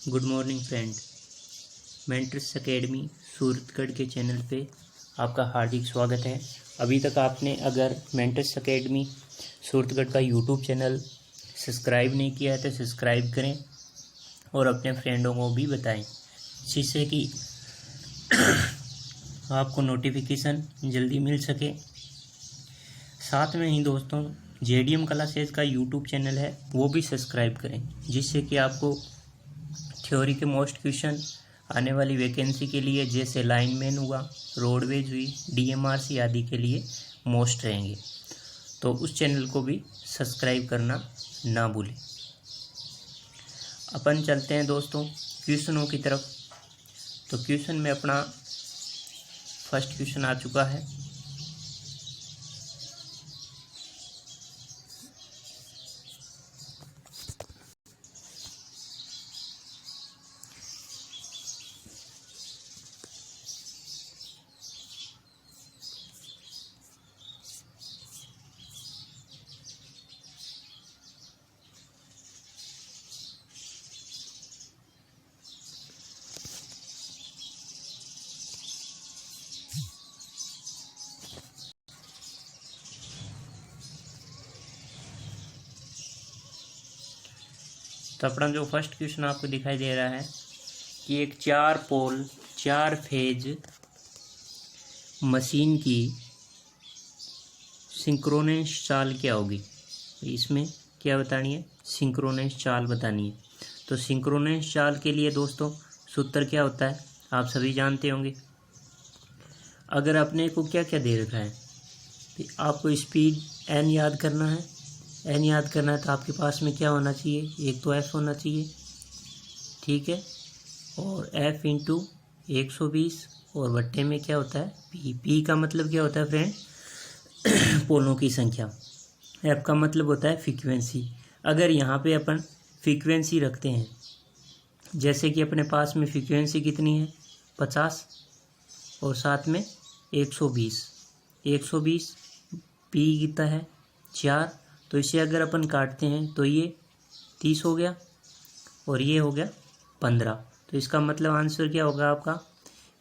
Good morning friend. Mentors academy Suratgarh के channel पे आपका हार्दिक स्वागत है। अभी तक आपने अगर मेंटर्स एकेडमी सूरतगढ़ का यूट्यूब चैनल सब्सक्राइब नहीं किया है तो सब्सक्राइब करें और अपने फ्रेंडों को भी बताएं, जिससे कि आपको नोटिफिकेशन जल्दी मिल सके। साथ में ही दोस्तों JDM क्लासेस का यूट्यूब चैनल है, वो भी सब्सक्राइब करें, जिससे कि आपको थ्योरी के मोस्ट क्वेश्चन आने वाली वैकेंसी के लिए, जैसे लाइनमैन हुआ, रोडवेज हुई, DMRC आदि के लिए मोस्ट रहेंगे। तो उस चैनल को भी सब्सक्राइब करना ना भूलें। अपन चलते हैं दोस्तों क्वेश्चनों की तरफ। तो क्वेश्चन में अपना फर्स्ट क्वेश्चन आ चुका है। तो अपना जो फर्स्ट क्वेश्चन आपको दिखाई दे रहा है कि एक 4 पोल 4 फेज मशीन की सिंक्रोनस चाल क्या होगी। इसमें क्या बतानी है, सिंक्रोनस चाल बतानी है। तो सिंक्रोनस चाल के लिए दोस्तों सूत्र क्या होता है आप सभी जानते होंगे। अगर अपने को क्या क्या दे रखा है, तो आपको स्पीड n याद करना है। n याद करना है तो आपके पास में क्या होना चाहिए, एक तो f होना चाहिए, ठीक है, और f इंटू 120 और बट्टे में क्या होता है p का मतलब क्या होता है फ्रेंड, पोलों की संख्या। f का मतलब होता है फ्रीक्वेंसी। अगर यहाँ पे अपन फ्रीक्वेंसी रखते हैं, जैसे कि अपने पास में फ्रीक्वेंसी कितनी है 50 और साथ में 120 p कितना है 4, तो इसे अगर अपन काटते हैं तो ये 30 हो गया और ये हो गया 15। तो इसका मतलब आंसर क्या होगा आपका,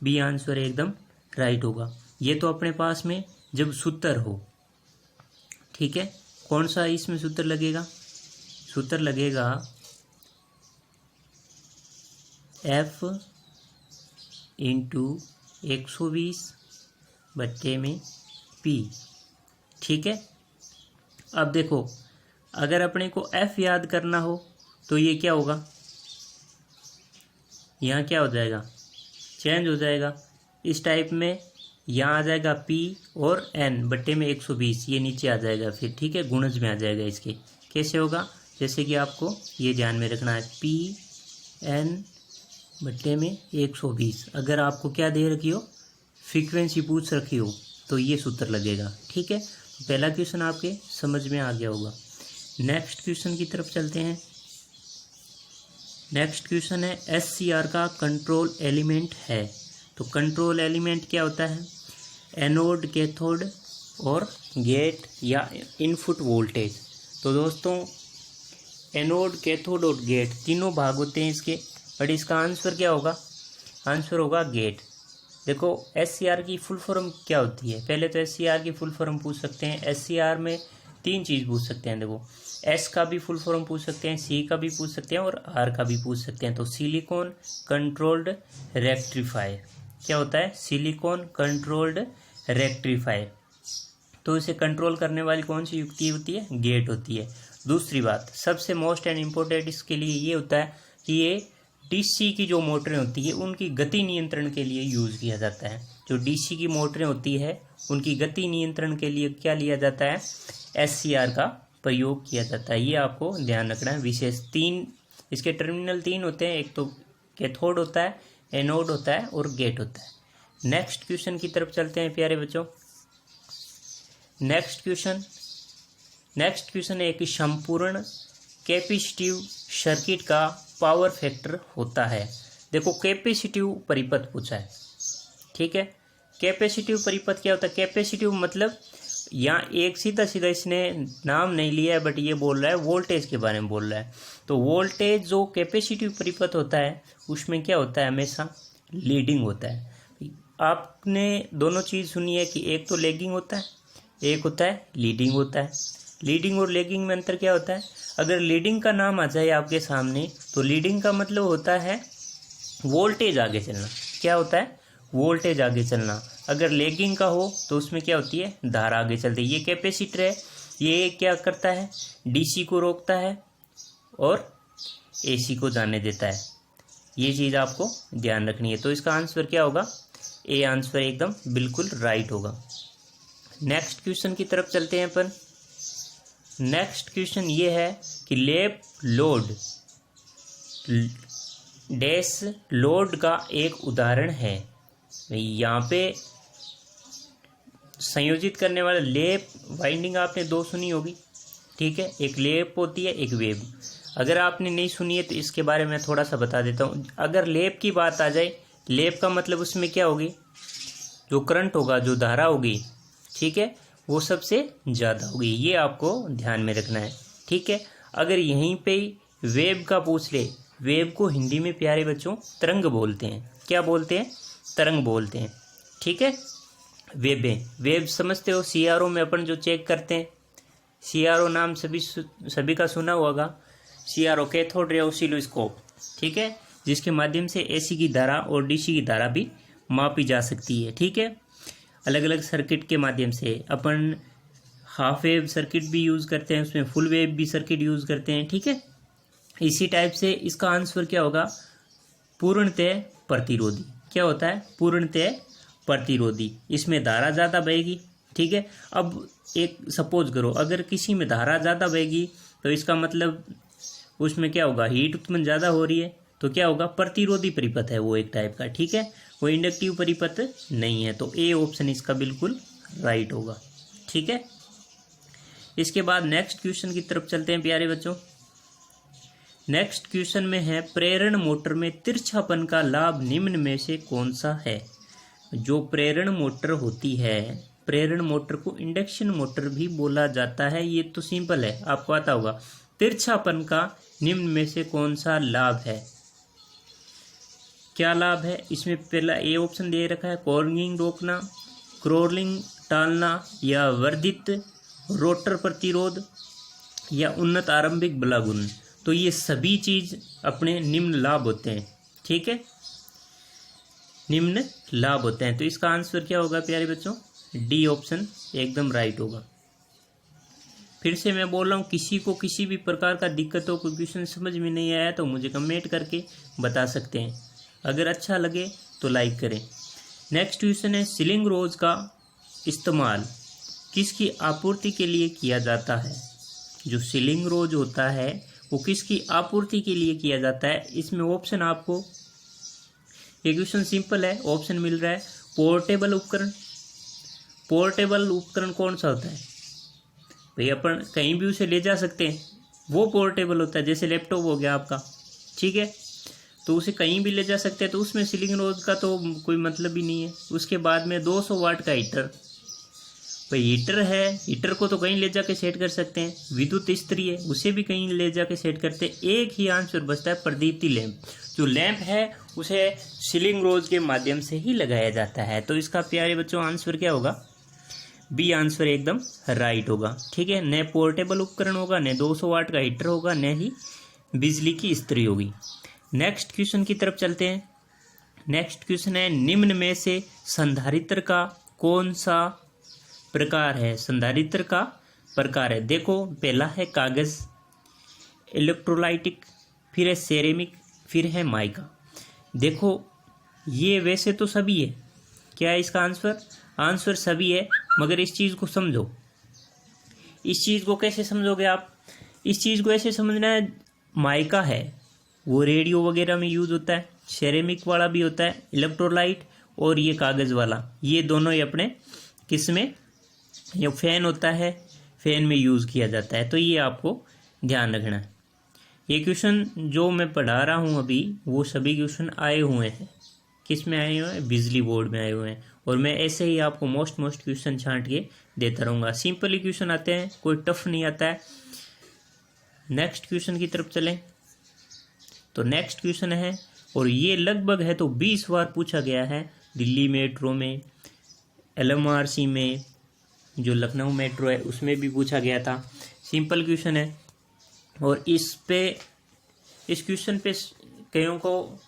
बी आंसर एकदम राइट होगा। ये तो अपने पास में जब सूत्र हो, ठीक है। कौन सा इसमें सूत्र लगेगा, सूत्र लगेगा F इंटू 120 बट्टे में P, ठीक है। अब देखो अगर अपने को F याद करना हो तो ये क्या होगा, यहाँ क्या हो जाएगा, चेंज हो जाएगा। इस टाइप में यहाँ आ जाएगा P और N बट्टे में 120, ये नीचे आ जाएगा फिर, ठीक है, गुणज में आ जाएगा। इसके कैसे होगा, जैसे कि आपको ये ध्यान में रखना है, P N बट्टे में 120। अगर आपको क्या दे रखी हो, फ्रीक्वेंसी पूछ रखी हो, तो ये सूत्र लगेगा, ठीक है। तो पहला क्वेश्चन आपके समझ में आ गया होगा। नेक्स्ट क्वेश्चन की तरफ चलते हैं। नेक्स्ट क्वेश्चन है SCR का कंट्रोल एलिमेंट है। तो कंट्रोल एलिमेंट क्या होता है, एनोड, कैथोड और गेट या इनपुट वोल्टेज। तो दोस्तों एनोड, कैथोड और गेट तीनों भाग होते हैं इसके, बट इसका आंसर क्या होगा, आंसर होगा गेट। देखो SCR की फुल फॉर्म क्या होती है, पहले तो SCR की फुल फॉर्म पूछ सकते हैं। SCR में 3 चीज़ पूछ सकते हैं। देखो S का भी फुल फॉर्म पूछ सकते हैं, C का भी पूछ सकते हैं और R का भी पूछ सकते हैं। तो सिलिकॉन कंट्रोल्ड रेक्टिफायर क्या होता है, सिलिकॉन कंट्रोल्ड रेक्टिफायर। तो इसे कंट्रोल करने वाली कौन सी युक्ति होती है, गेट होती है। दूसरी बात सबसे मोस्ट एंड इम्पोर्टेंट इसके लिए ये होता है कि ये DC की जो मोटरें होती है उनकी गति नियंत्रण के लिए यूज़ किया जाता है। जो DC की मोटरें होती है उनकी गति नियंत्रण के लिए क्या लिया जाता है, SCR का प्रयोग किया जाता है। ये आपको ध्यान रखना है। विशेष 3 इसके टर्मिनल 3 होते हैं, एक तो कैथोड होता है, एनोड होता है और गेट होता है। नेक्स्ट क्वेश्चन की तरफ चलते हैं प्यारे बच्चों। नेक्स्ट क्वेश्चन एक संपूर्ण कैपेसिटिव सर्किट का पावर फैक्टर होता है। देखो कैपेसिटिव परिपथ पूछा है, ठीक है। कैपेसिटिव परिपथ क्या होता है, कैपेसिटिव मतलब यहाँ एक सीधा सीधा इसने नाम नहीं लिया है, बट ये बोल रहा है वोल्टेज के बारे में बोल रहा है। तो वोल्टेज जो कैपेसिटिव परिपथ होता है उसमें क्या होता है, हमेशा लीडिंग होता है। आपने दोनों चीज़ सुनी है कि एक तो लैगिंग होता है, एक होता है लीडिंग होता है। लीडिंग और लैगिंग में अंतर क्या होता है, अगर लीडिंग का नाम आ जाए आपके सामने तो लीडिंग का मतलब होता है वोल्टेज आगे चलना। क्या होता है, वोल्टेज आगे चलना। अगर लैगिंग का हो तो उसमें क्या होती है, धारा आगे चलती है। ये कैपेसिटर है, ये क्या करता है, डीसी को रोकता है और एसी को जाने देता है। ये चीज़ आपको ध्यान रखनी है। तो इसका आंसर क्या होगा, ए आंसर एकदम बिल्कुल राइट होगा। नेक्स्ट क्वेश्चन की तरफ चलते हैं अपन। नेक्स्ट क्वेश्चन ये है कि लैंप लोड डैश लोड का एक उदाहरण है। यहाँ पे संयोजित करने वाला लैंप वाइंडिंग आपने दो सुनी होगी, ठीक है, एक लैंप होती है, एक वेव। अगर आपने नहीं सुनी है तो इसके बारे में थोड़ा सा बता देता हूँ। अगर लैंप की बात आ जाए, लैंप का मतलब उसमें क्या होगी, जो करंट होगा, जो धारा होगी, ठीक है, वो सबसे ज़्यादा होगी। ये आपको ध्यान में रखना है, ठीक है। अगर यहीं पे वेव का पूछ ले, वेव को हिंदी में प्यारे बच्चों तरंग बोलते हैं। क्या बोलते हैं, तरंग बोलते हैं, ठीक है। वेव समझते हो, सीआरओ में अपन जो चेक करते हैं, सीआरओ नाम सभी का सुना होगा। सीआरओ कैथोड रे ऑसिलोस्कोप, ठीक है, जिसके माध्यम से एसी की धारा और डीसी की धारा भी मापी जा सकती है, ठीक है। अलग अलग सर्किट के माध्यम से अपन हाफ वेव सर्किट भी यूज़ करते हैं, उसमें फुल वेव भी सर्किट यूज़ करते हैं, ठीक है। इसी टाइप से इसका आंसर क्या होगा, पूर्णतः प्रतिरोधी। क्या होता है, पूर्णतः प्रतिरोधी। इसमें धारा ज़्यादा बहेगी, ठीक है। अब एक सपोज करो, अगर किसी में धारा ज़्यादा बहेगी तो इसका मतलब उसमें क्या होगा, हीट उत्पन्न ज़्यादा हो रही है, तो क्या होगा, प्रतिरोधी परिपथ है वो एक टाइप का, ठीक है। वो इंडक्टिव परिपथ नहीं है। तो ए ऑप्शन इसका बिल्कुल राइट होगा, ठीक है। इसके बाद नेक्स्ट क्वेश्चन की तरफ चलते हैं प्यारे बच्चों। नेक्स्ट क्वेश्चन में है, प्रेरण मोटर में तिरछापन का लाभ निम्न में से कौन सा है। जो प्रेरण मोटर होती है, प्रेरण मोटर को इंडक्शन मोटर भी बोला जाता है, ये तो सिंपल है, आपको आता होगा। तिरछापन का निम्न में से कौन सा लाभ है, क्या लाभ है। इसमें पहला ए ऑप्शन दे रखा है, कॉर्निंग रोकना, क्रोलिंग टालना, या वर्धित रोटर प्रतिरोध, या उन्नत आरंभिक बला गुण। तो ये सभी चीज अपने निम्न लाभ होते हैं, ठीक है, निम्न लाभ होते हैं। तो इसका आंसर क्या होगा प्यारे बच्चों, डी ऑप्शन एकदम राइट होगा। फिर से मैं बोल रहा हूँ, किसी को किसी भी प्रकार का दिक्कत हो, कोई क्वेश्चन समझ में नहीं आया तो मुझे कमेंट करके बता सकते हैं। अगर अच्छा लगे तो लाइक करें। नेक्स्ट क्वेश्चन है, सीलिंग रोज का इस्तेमाल किसकी आपूर्ति के लिए किया जाता है। जो सीलिंग रोज होता है वो किसकी आपूर्ति के लिए किया जाता है। इसमें ऑप्शन आपको, ये क्वेश्चन सिंपल है, ऑप्शन मिल रहा है, पोर्टेबल उपकरण। पोर्टेबल उपकरण कौन सा होता है भाई, अपन कहीं भी उसे ले जा सकते हैं, वो पोर्टेबल होता है। जैसे लैपटॉप हो गया आपका, ठीक है, तो उसे कहीं भी ले जा सकते हैं, तो उसमें सीलिंग रोज का तो कोई मतलब ही नहीं है। उसके बाद में 200 वाट का हीटर, भाई हीटर है, हीटर को तो कहीं ले जाके सेट कर सकते हैं। विद्युत इस्त्री है, उसे भी कहीं ले जाके सेट करते हैं। एक ही आंसर बचता है, प्रदीप्ति लैंप। जो लैंप है उसे सीलिंग रोज के माध्यम से ही लगाया जाता है। तो इसका प्यारे बच्चों आंसर क्या होगा, बी आंसर एकदम राइट होगा, ठीक है। न पोर्टेबल उपकरण होगा, न 200 वाट का हीटर होगा, न ही बिजली की इस्त्री होगी। नेक्स्ट क्वेश्चन की तरफ चलते हैं। नेक्स्ट क्वेश्चन है, निम्न में से संधारित्र का कौन सा प्रकार है। संधारित्र का प्रकार है, देखो पहला है कागज, इलेक्ट्रोलाइटिक, फिर है सेरेमिक, फिर है माइका। देखो ये वैसे तो सभी है, क्या है इसका आंसर, आंसर सभी है, मगर इस चीज़ को समझो। इस चीज़ को कैसे समझोगे आप, इस चीज़ को ऐसे समझना है, माइका है वो रेडियो वगैरह में यूज़ होता है, सेरेमिक वाला भी होता है, इलेक्ट्रोलाइट, और ये कागज़ वाला, ये दोनों ही अपने किस में, ये फैन होता है, फैन में यूज़ किया जाता है। तो ये आपको ध्यान रखना है। ये क्वेश्चन जो मैं पढ़ा रहा हूँ अभी, वो सभी क्वेश्चन आए हुए हैं, किस में आए हुए हैं, बिजली बोर्ड में आए हुए हैं, और मैं ऐसे ही आपको मोस्ट क्वेश्चन छांट के देता रहूँगा। सिंपली क्वेश्चन आते हैं, कोई टफ नहीं आता है। नेक्स्ट क्वेश्चन की तरफ चलें। तो नेक्स्ट क्वेश्चन है, और ये लगभग है तो 20 बार पूछा गया है, दिल्ली मेट्रो में, LMRC में, जो लखनऊ मेट्रो है उसमें भी पूछा गया था। सिंपल क्वेश्चन है, और इस क्वेश्चन पे कईयों को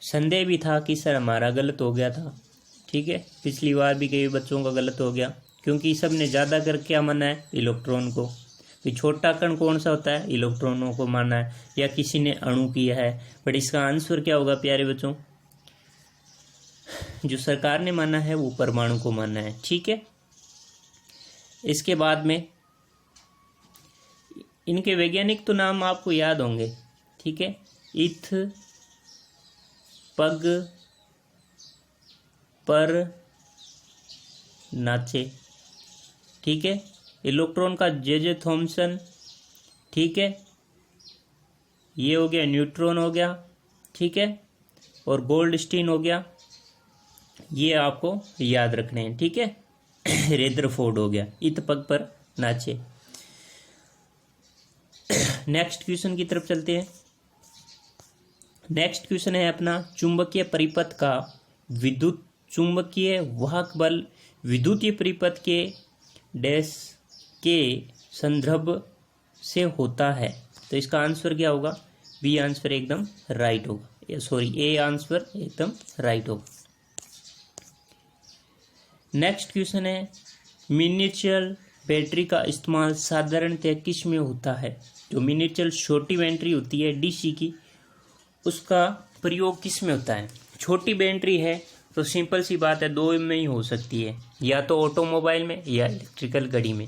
संदेह भी था कि सर हमारा गलत हो गया था। ठीक है, पिछली बार भी कई बच्चों का गलत हो गया, क्योंकि सब ने ज़्यादा कर क्या माना है, इलेक्ट्रॉन को। कि छोटा कण कौन सा होता है, इलेक्ट्रॉनों को माना है, या किसी ने अणु किया है। बट इसका आंसर क्या होगा प्यारे बच्चों, जो सरकार ने माना है वो परमाणु को माना है। ठीक है, इसके बाद में इनके वैज्ञानिक तो नाम आपको याद होंगे। ठीक है, इथ पग पर नाचे। ठीक है, इलेक्ट्रॉन का जे थॉमसन। ठीक है, ये हो गया, न्यूट्रॉन हो गया। ठीक है, और गोल्डस्टीन हो गया, ये आपको याद रखने हैं। ठीक है, रेदरफोर्ड हो गया, इत पग पर नाचे। नेक्स्ट क्वेश्चन की तरफ चलते हैं। नेक्स्ट क्वेश्चन है अपना, चुंबकीय परिपथ का विद्युत चुंबकीय वाहक बल विद्युतीय परिपथ के डैश के संदर्भ से होता है। तो इसका आंसर क्या होगा, बी आंसर एकदम राइट होगा, सॉरी ए आंसर एकदम राइट होगा। नेक्स्ट क्वेश्चन है, मिनिएचर बैटरी का इस्तेमाल साधारणतः किस में होता है। जो मिनिएचर छोटी बैटरी होती है डीसी की, उसका प्रयोग किस में होता है। छोटी बैटरी है तो सिंपल सी बात है, दो में ही हो सकती है, या तो ऑटोमोबाइल में या इलेक्ट्रिकल घड़ी में।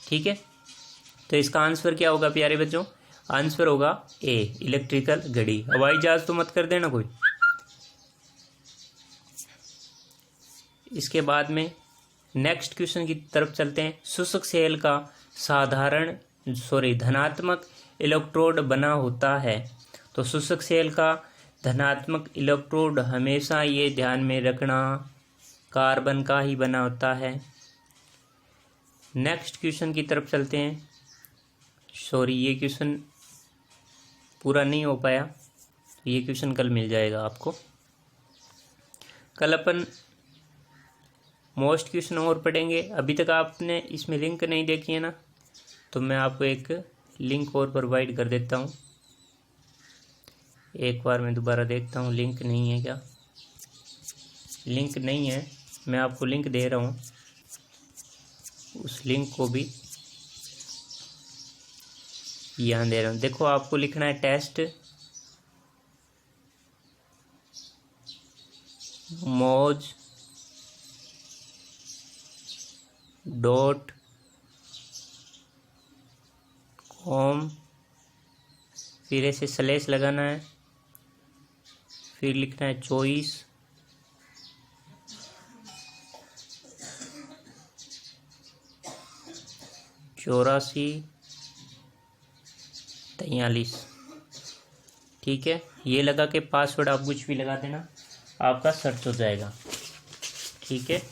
ठीक है, तो इसका आंसर क्या होगा प्यारे बच्चों, आंसर होगा ए इलेक्ट्रिकल घड़ी। हवाई जहाज तो मत कर देना कोई। इसके बाद में नेक्स्ट क्वेश्चन की तरफ चलते हैं। शुष्क सेल का धनात्मक इलेक्ट्रोड बना होता है। तो शुष्क सेल का धनात्मक इलेक्ट्रोड हमेशा ये ध्यान में रखना कार्बन का ही बना होता है। नेक्स्ट क्वेश्चन की तरफ चलते हैं। सॉरी, ये क्वेश्चन पूरा नहीं हो पाया, ये क्वेश्चन कल मिल जाएगा आपको। कल अपन मोस्ट क्वेश्चन और पढ़ेंगे। अभी तक आपने इसमें लिंक नहीं देखी है ना, तो मैं आपको एक लिंक और प्रोवाइड कर देता हूँ। एक बार मैं दोबारा देखता हूँ, लिंक नहीं है क्या, लिंक नहीं है, मैं आपको लिंक दे रहा हूँ, उस लिंक को भी यहाँ दे रहा हूँ। देखो, आपको लिखना है टेस्ट मौज .com, फिर ऐसे स्लैश लगाना है, फिर लिखना है चॉइस, चौरासी 43। ठीक है, ये लगा के पासवर्ड आप कुछ भी लगा देना, आपका सर्च हो जाएगा। ठीक है।